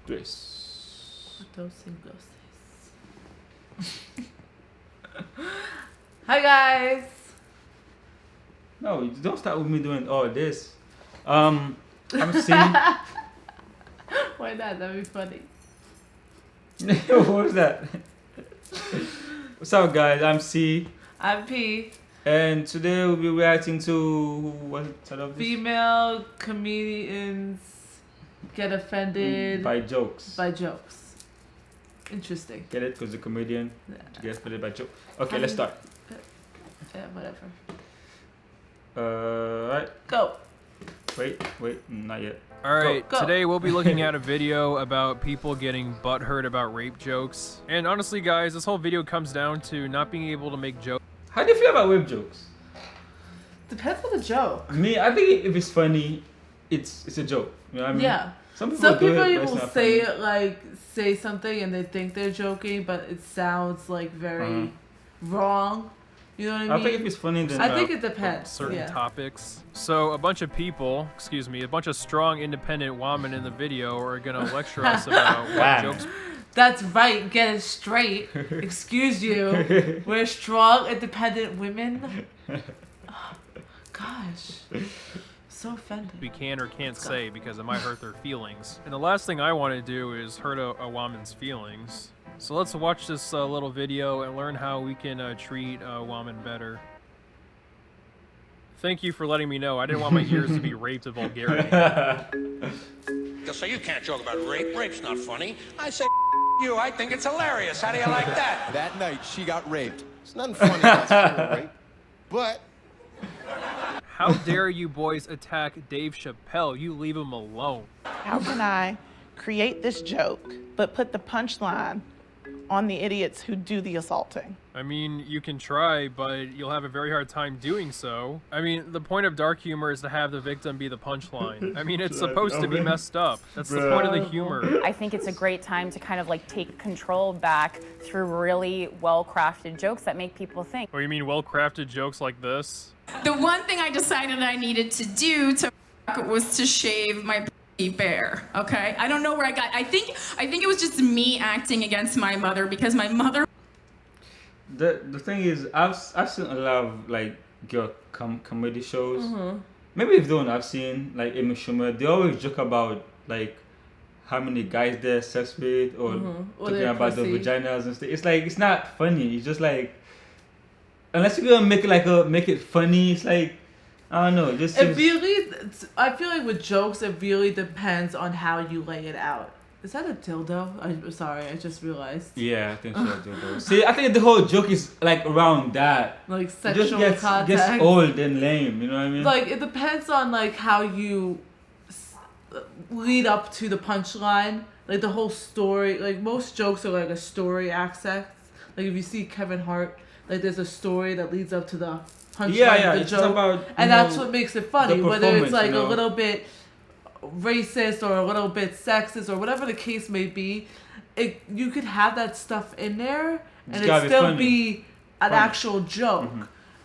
Tres. Dos cinco seis. Hi guys. No, you don't start with me doing all this. I'm C. Why not? That'd be funny. What was that? What's up, guys? I'm C. I'm P. And today we'll be reacting to what's the title of this? Female comedians get offended By jokes. by jokes. Interesting. Get it? Because the comedian Yeah. gets offended by jokes. Okay, let's start. Yeah, whatever. Right. Go. Wait, not yet. Alright, Go. today we'll be looking at a video about people getting butthurt about rape jokes. And honestly guys, this whole video comes down to not being able to make jokes. How do you feel about rape jokes? Depends on the joke. Me, I think if it's funny, it's a joke. You know what I mean? Yeah. Some people, Some do people it, but it's will not say funny. it like say something and they think they're joking, but it sounds like very wrong. You know what I mean? I think if it's funny, then I think it depends. Certain Yeah. topics. So a bunch of people, a bunch of strong independent women in the video are gonna lecture us about what Wow. jokes. That's right. Get it straight. Excuse you. We're strong, independent women. Oh, gosh, so offended. We can or can't say because it might hurt their feelings. And the last thing I want to do is hurt a woman's feelings. So let's watch this little video and learn how we can treat a woman better. Thank you for letting me know. I didn't want my ears to be raped to vulgarity. So you can't joke about rape. Rape's not funny. I say you. I think it's hilarious. How do you like that? That night, she got raped. It's nothing funny about female rape, but How dare you boys attack Dave Chappelle? You leave him alone. How can I create this joke but put the punchline on the idiots who do the assaulting? I mean, you can try, but you'll have a very hard time doing so. I mean, the point of dark humor is to have the victim be the punchline. I mean, it's supposed to be messed up. That's the point of the humor. I think it's a great time to kind of like take control back through really well-crafted jokes that make people think. Oh, you mean well-crafted jokes like this? The one thing I decided I needed to do to was to shave my bare, okay? I don't know where I think it was just me acting against my mother because my mother. The thing is, I've seen a lot of like girl comedy shows. Maybe if the one I've seen, like Amy Schumer, they always joke about like how many guys they're sex with or talking their about the pussy. vaginas and stuff. It's like it's not funny. It's just like unless you're gonna make it funny, it's like I don't know. It just It seems, really, I feel like with jokes, it really depends on how you lay it out. Is that a dildo? I'm sorry, I just realized. yeah, I think so. Too. See, I think the whole joke is like around that. Like It sexual just gets contact. old and lame. You know what I mean? Like it depends on like how you lead up to the punchline. Like the whole story. Like most jokes are like a story accent. Like if you see Kevin Hart, like there's a story that leads up to the punchline yeah, of the it's joke, about, and you that's know, what makes it funny. the Whether it's performance, like you know. a little bit racist or a little bit sexist or whatever the case may be, you could have that stuff in there and It's it gotta be still funny. be an Funny. actual joke,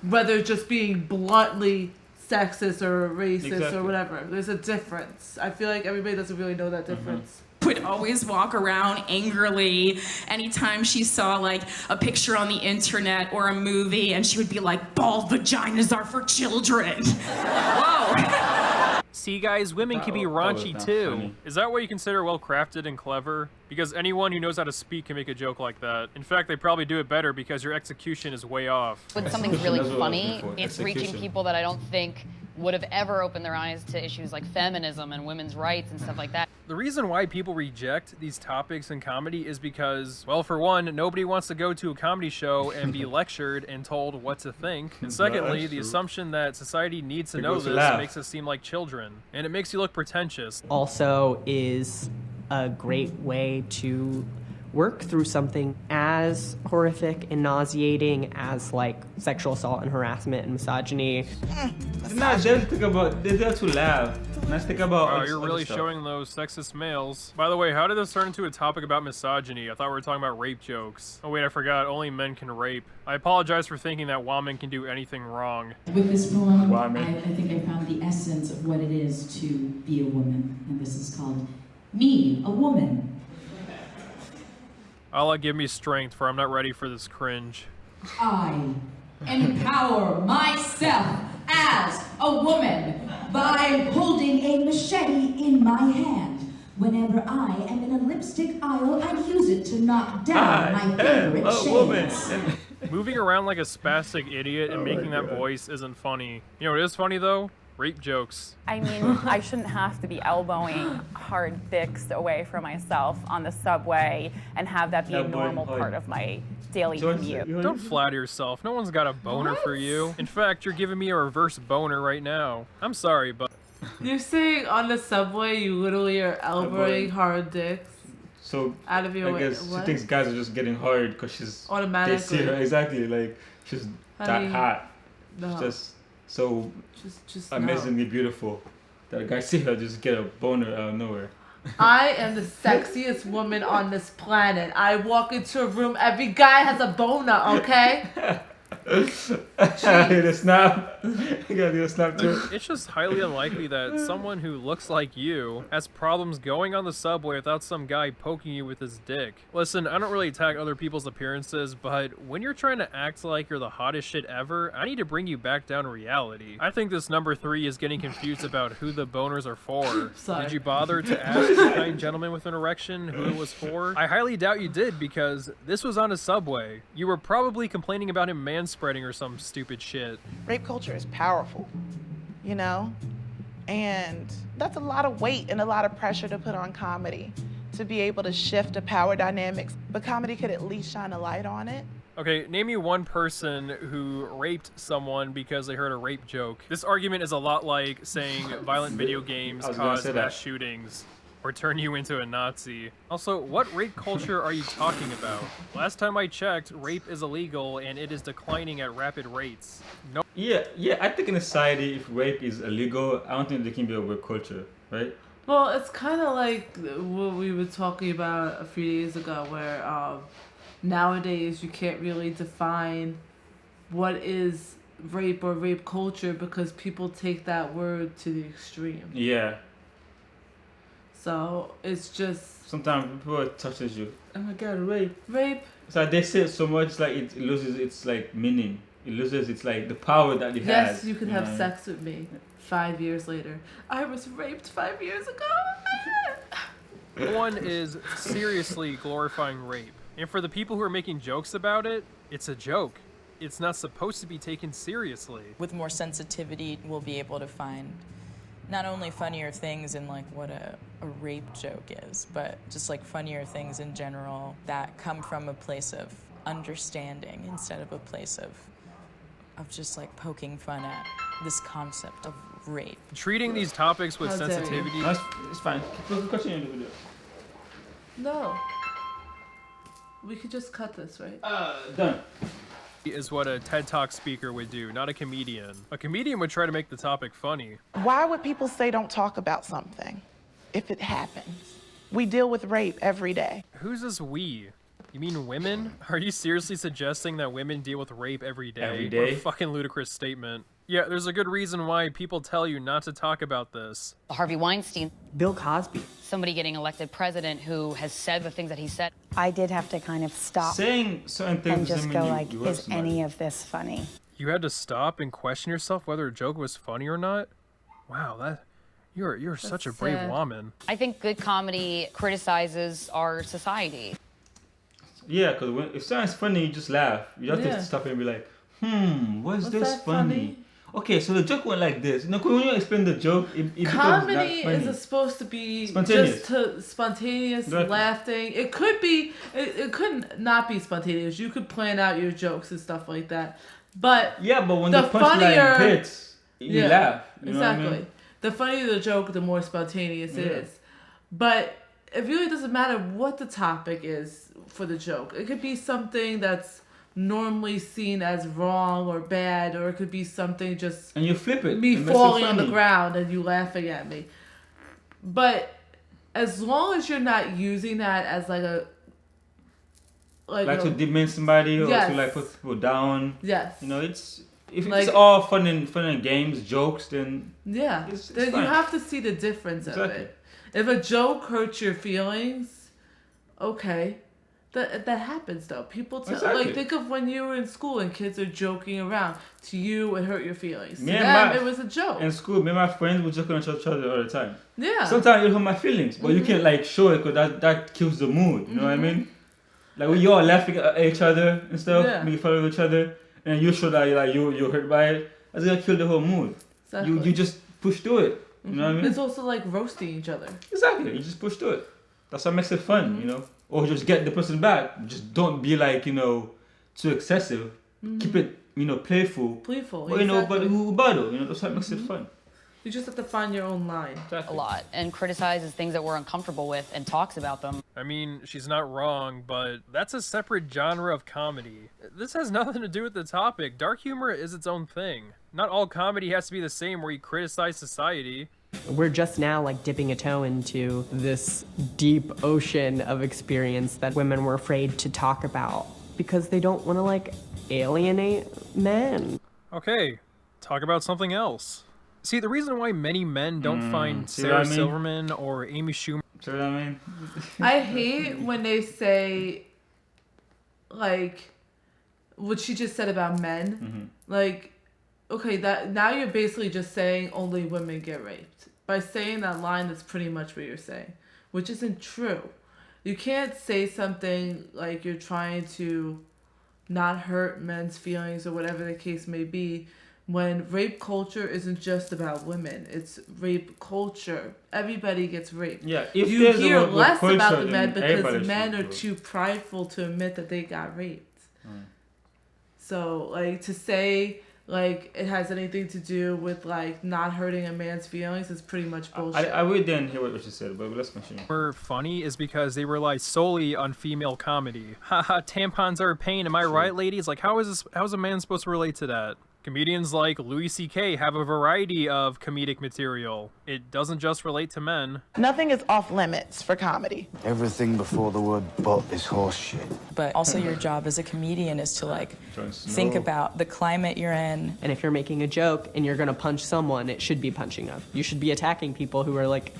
whether just being bluntly sexist or racist Exactly. or whatever. There's a difference. I feel like everybody doesn't really know that difference. Would always walk around angrily anytime she saw like a picture on the internet or a movie, and she would be like, bald vaginas are for children. Whoa. See, guys, women can be That was raunchy not too. funny. Is that what you consider well-crafted and clever? Because anyone who knows how to speak can make a joke like that. In fact, they probably do it better because your execution is way off. When something's really That's what I was funny, looking for. it's reaching Execution. people that I don't think would have ever opened their eyes to issues like feminism and women's rights and stuff like that. The reason why people reject these topics in comedy is because, well, for one, nobody wants to go to a comedy show and be lectured and told what to think. And secondly, That's the true. assumption that society needs to People know to this laugh. makes us seem like children. And it makes you look pretentious. Also is a great way to work through something as horrific and nauseating as like sexual assault and harassment and misogyny. They're not there to think about. They're there to laugh. Let's think about. Wow, other you're really stuff. showing those sexist males. By the way, how did this turn into a topic about misogyny? I thought we were talking about rape jokes. Oh wait, I forgot. Only men can rape. I apologize for thinking that women can do anything wrong. With this poem, Wow, I man. think I found the essence of what it is to be a woman, and this is called Me, a Woman. Allah give me strength, for I'm not ready for this cringe. I empower myself as a woman by holding a machete in my hand. Whenever I am in a lipstick aisle, I use it to knock down my favorite shades. Moving around like a spastic idiot and making that voice isn't funny. You know what is funny though? Rape jokes. I mean, I shouldn't have to be elbowing hard dicks away from myself on the subway and have that be a normal part of my daily commute. Don't flatter yourself. No one's got a boner for you. In fact, you're giving me a reverse boner right now. I'm sorry, but... You're saying on the subway you literally are elbowing hard dicks? So out of your I guess she thinks guys are just getting hard because she's... Automatically. They see her, exactly, like, she's that hot. No. She's just so just amazingly beautiful that a guy see her just get a boner out of nowhere. I am the sexiest woman on this planet. I walk into a room, every guy has a boner, okay? The snap. You gotta do a snap too. It's just highly unlikely that someone who looks like you has problems going on the subway without some guy poking you with his dick. Listen, I don't really attack other people's appearances, but when you're trying to act like you're the hottest shit ever, I need to bring you back down to reality. I think this number 3 is getting confused about who the boners are for. Sorry. Did you bother to ask the kind gentleman with an erection who it was for? I highly doubt you did, because this was on a subway. You were probably complaining about him manspreading or some stupid shit. Rape culture is powerful, you know? And that's a lot of weight and a lot of pressure to put on comedy to be able to shift the power dynamics, but comedy could at least shine a light on it. Okay, name me one person who raped someone because they heard a rape joke. This argument is a lot like saying violent video games cause mass shootings or turn you into a Nazi. Also, what rape culture are you talking about? Last time I checked, rape is illegal and it is declining at rapid rates. No. Yeah, I think in a society, if rape is illegal, I don't think there can be a rape culture, right? Well, it's kind of like what we were talking about a few days ago, where nowadays you can't really define what is rape or rape culture because people take that word to the extreme. Yeah. So it's just... Sometimes people touches you. Oh my god, rape. Rape. It's like they say it so much, like it loses its like meaning. It loses its like the power that it has. Yes, you can have sex with me 5 years later. I was raped 5 years ago. One is seriously glorifying rape. And for the people who are making jokes about it, it's a joke. It's not supposed to be taken seriously. With more sensitivity, we'll be able to find not only funnier things in like what a rape joke is, but just like funnier things in general that come from a place of understanding instead of a place of just like poking fun at this concept of rape. Treating these topics with sensitivity. No, it's fine. Continue the video. No. We could just cut this, right? Done. Is what a TED Talk speaker would do, not a comedian. A comedian would try to make the topic funny. Why would people say don't talk about something if it happens? We deal with rape every day. Who's this we? You mean women? Are you seriously suggesting that women deal with rape every day? Every day? What a fucking ludicrous statement. Yeah, there's a good reason why people tell you not to talk about this. Harvey Weinstein. Bill Cosby. Somebody getting elected president who has said the things that he said. I did have to kind of stop saying certain things and just go like, is somebody. any of this funny? You had to stop and question yourself whether a joke was funny or not? Wow, you're such a brave woman. I think good comedy criticizes our society. Yeah, because if something's funny, you just laugh. You have to stop and be like, what's this funny? Okay, so the joke went like this. You know, when you explain the joke, it comedy becomes is supposed to be spontaneous. just spontaneous laughing. It could be, it could not be spontaneous. You could plan out your jokes and stuff like that. But but when the punchline hits, you laugh. You know exactly. what I mean? The funnier the joke, the more spontaneous it is. But it really doesn't matter what the topic is for the joke. It could be something that's normally seen as wrong or bad, or it could be something just and you flip it, me falling on the ground and you laughing at me. But as long as you're not using that as like a to demean somebody or to like put people down. Yes. You know, if it's all fun and games, jokes, then it's then fine. you have to see the difference of it. If a joke hurts your feelings, okay, That happens though. People Exactly. like think of when you were in school and kids are joking around. To you, it hurt your feelings. To Yeah, them, it was a joke. In school, me and my friends would joke on each other all the time. Yeah. Sometimes it hurt my feelings, but you can't like show it because that kills the mood. You know what I mean? Like when you're all laughing at each other and stuff, Yeah. making fun of each other, and you show that you're hurt by it. That's gonna kill the whole mood. Exactly. You just push through it. You know what I mean? It's also like roasting each other. Exactly. You just push through it. That's what makes it fun, you know. Or just get the person back. Just don't be like, you know, too excessive. Keep it, you know, playful. Playful. But you know, exactly. but who battle? You know, that's what makes it fun. You just have to find your own line. A lot and criticizes things that we're uncomfortable with and talks about them. I mean, she's not wrong, but that's a separate genre of comedy. This has nothing to do with the topic. Dark humor is its own thing. Not all comedy has to be the same where you criticize society. We're just now like dipping a toe into this deep ocean of experience that women were afraid to talk about because they don't want to like alienate men. Okay, talk about something else. See, the reason why many men don't find see Sarah what I mean? Silverman or Amy Schumer... See what I mean? I hate when they say, like, what she just said about men. Like, okay, that now you're basically just saying only women get raped. By saying that line, that's pretty much what you're saying, which isn't true. You can't say something like you're trying to not hurt men's feelings or whatever the case may be when rape culture isn't just about women. It's rape culture. Everybody gets raped. Yeah, if you there's a hear rape less about culture, the men then everybody because men should are do it. too prideful to admit that they got raped. So, like, to say, like, it has anything to do with, like, not hurting a man's feelings is pretty much bullshit. I really didn't hear what she said, but let's continue. Were funny is because they rely solely on female comedy. Haha, tampons are a pain, am I right, ladies? Like, how is a man supposed to relate to that? Comedians like Louis C.K. have a variety of comedic material. It doesn't just relate to men. Nothing is off limits for comedy. Everything before the word but is horse shit. But also your job as a comedian is to like think about the climate you're in. And if you're making a joke and you're gonna punch someone, it should be punching up. You should be attacking people who are like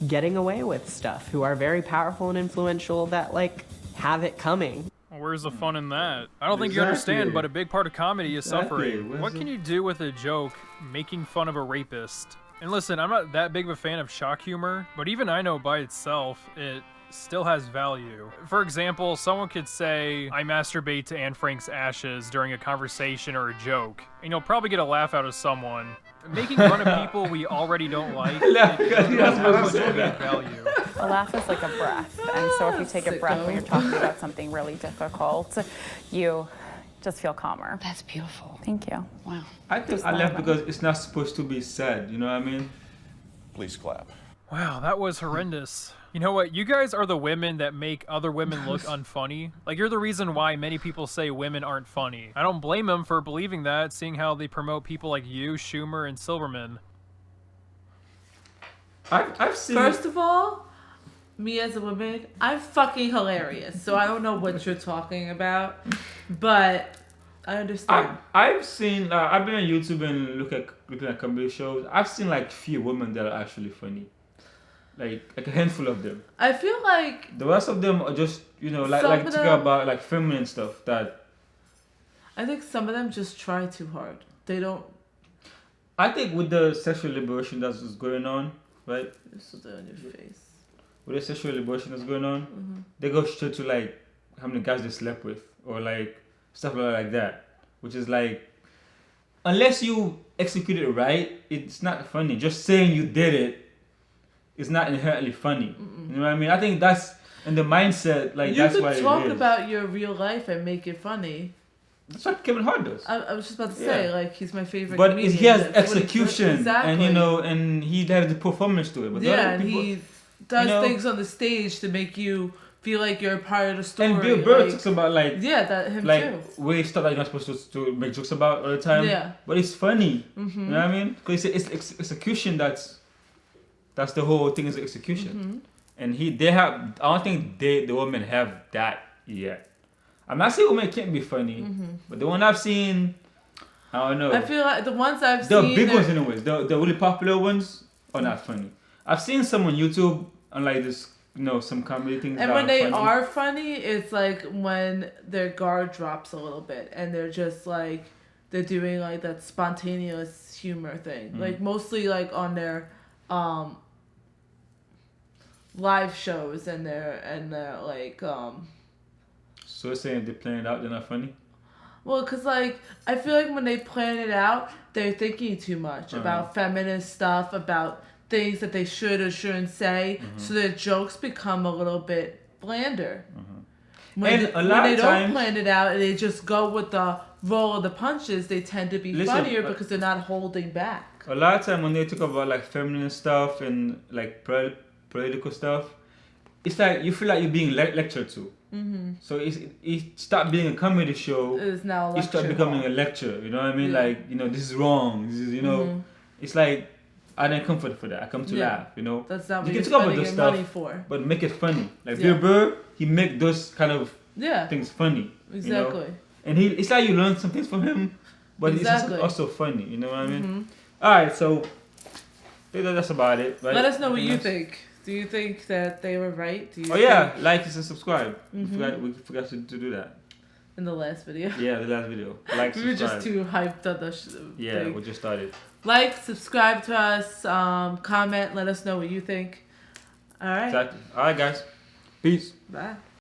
getting away with stuff, who are very powerful and influential that like have it coming. Well, where's the fun in that? I don't think you understand, but a big part of comedy is suffering. Where's What the- can you do with a joke making fun of a rapist? And listen, I'm not that big of a fan of shock humor, but even I know by itself, it still has value. For example, someone could say, I masturbate to Anne Frank's ashes during a conversation or a joke, and you'll probably get a laugh out of someone. Making fun of people we already don't like, it doesn't have much comedic value. A laugh is like a breath. And so if you take a breath when you're talking about something really difficult, you just feel calmer. That's beautiful. Thank you. Wow. I think I left because it's not supposed to be said. You know what I mean? Please clap. Wow, that was horrendous. You know what? You guys are the women that make other women look unfunny. Like, you're the reason why many people say women aren't funny. I don't blame them for believing that, seeing how they promote people like you, Schumer, and Silverman. I've seen. First of all, me as a woman, I'm fucking hilarious. So I don't know what you're talking about, but I understand. I've seen. I've been on YouTube and looking at comedy shows. I've seen like few women that are actually funny, like a handful of them. I feel like The rest of them are just like Some like of talking them- about like feminine stuff that. I think some of them just try too hard. They don't. I think with the sexual liberation that's going on, right? This is on your face. With the sexual liberation that's going on, they go straight to like how many guys they slept with or like stuff like that, which is like, unless you execute it right, it's not funny. Just saying you did it is not inherently funny. You know what I mean? I think that's in the mindset. Like You that's could why talk it is. about your real life and make it funny. That's what Kevin Hart does. I was just about to say, Yeah. like, he's my favorite. But comedian. he has That's what he does. execution, exactly. and he has the performance to it. But the yeah, other and people, he does you know, things on the stage to make you feel like you're a part of the story. And Bill Burr like, talks about like him like too. way stuff that you're not supposed to make jokes about all the time. Yeah. But it's funny. Mhm. You know what I mean? Because it's execution that's the whole thing is execution. And they have. I don't think the women have that yet. I'm not saying women can't be funny, but the one I've seen, I don't know. I feel like the ones I've The seen. big they're- ones, anyways. The really popular ones are not funny. I've seen some on YouTube on like this some comedy things. And that when they funny. are funny, it's like when their guard drops a little bit and they're just like they're doing like that spontaneous humor thing. Like mostly like on their live shows and their like So you're saying they're playing it out, they're not funny? Well, because, like, I feel like when they plan it out, they're thinking too much about feminist stuff, about things that they should or shouldn't say, so their jokes become a little bit blander. When they don't plan it out and they just go with the roll of the punches, they tend to be funnier because they're not holding back. A lot of time when they talk about, like, feminist stuff and, like, political stuff, it's like you feel like you're being lectured to. So it stopped being a comedy show. It's now a lecture. It started becoming a lecture. You know what I mean? Like, this is wrong. This is, it's like I didn't come for that. I come to laugh. That's not what you you're can talk about spending this your money stuff, for. but make it funny. Like Bill Burr, he make those kind of things funny. Exactly. And it's like you learn some things from him, but it's also funny. You know what I mean? All right, so that's about it. Right? Let us know what you think. Do you think that they were right? Do you like and subscribe. We forgot to do that. In the last video. Yeah, the last video. Like, we were just too hyped on the thing. We just started. Like, subscribe to us, comment, let us know what you think. All right. Exactly. All right, guys. Peace. Bye.